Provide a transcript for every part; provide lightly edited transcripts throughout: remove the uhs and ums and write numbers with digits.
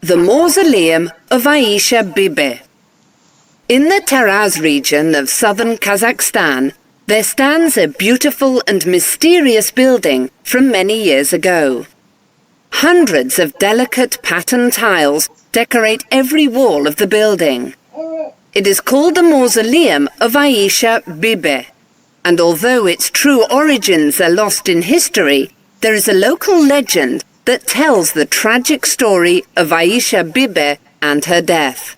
The Mausoleum of Aisha Bibi. In the Taraz region of southern Kazakhstan, there stands a beautiful and mysterious building from many years ago. Hundreds of delicate pattern tiles decorate every wall of the building. It is called the Mausoleum of Aisha Bibi, and although its true origins are lost in history, there is a local legend that tells the tragic story of Aisha Bibi and her death.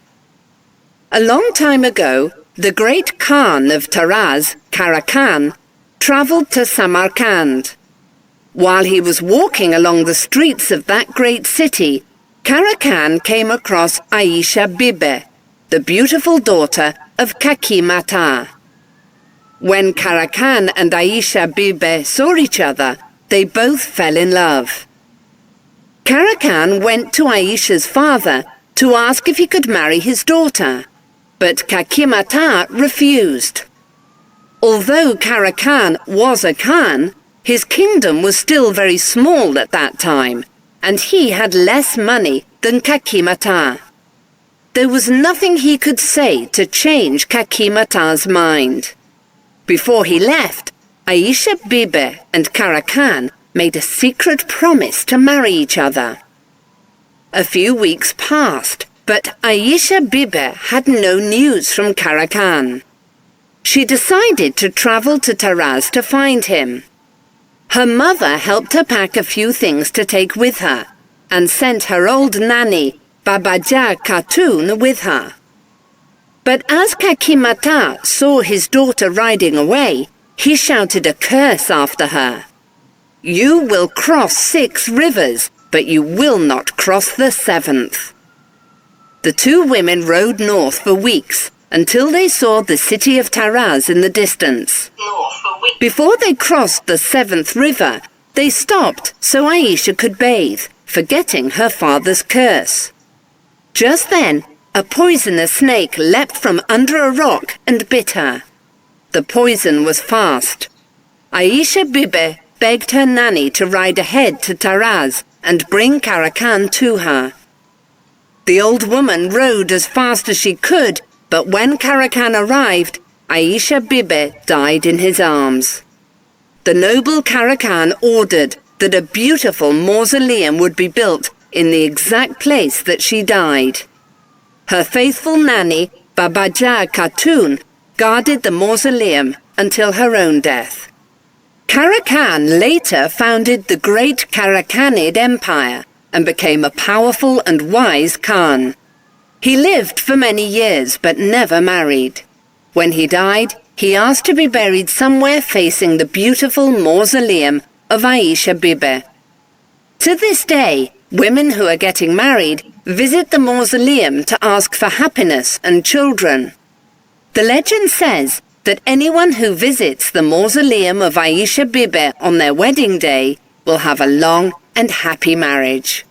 A long time ago, the great Khan of Taraz, Karakan, travelled to Samarkand. While he was walking along the streets of that great city, Karakan came across Aisha Bibi, the beautiful daughter of Kakimata. When Karakan and Aisha Bibi saw each other, they both fell in love. Karakan went to Aisha's father to ask if he could marry his daughter, but Kakimata refused. Although Karakan was a Khan, his kingdom was still very small at that time, and he had less money than Kakimata. There was nothing he could say to change Kakimata's mind. Before he left, Aisha Bibi and Karakan made a secret promise to marry each other. A few weeks passed, but Aisha Bibi had no news from Karakan. She decided to travel to Taraz to find him. Her mother helped her pack a few things to take with her, and sent her old nanny, Babaja Khatun, with her. But as Kakimata saw his daughter riding away, he shouted a curse after her. "You will cross 6 rivers, but you will not cross the 7th. The two women rode north for weeks until they saw the city of Taraz in the distance. Before they crossed the 7th river, they stopped so Aisha could bathe, forgetting her father's curse. Just then, a poisonous snake leapt from under a rock and bit her. The poison was fast. Aisha Bibi begged her nanny to ride ahead to Taraz and bring Karakan to her. The old woman rode as fast as she could, but when Karakan arrived, Aisha Bibi died in his arms. The noble Karakan ordered that a beautiful mausoleum would be built in the exact place that she died. Her faithful nanny, Babaja Khatun, guarded the mausoleum until her own death. Karakan later founded the great Karakanid Empire and became a powerful and wise Khan. He lived for many years but never married. When he died, he asked to be buried somewhere facing the beautiful mausoleum of Aisha Bibi. To this day, women who are getting married visit the mausoleum to ask for happiness and children. The legend says that anyone who visits the mausoleum of Aisha Bibi on their wedding day will have a long and happy marriage.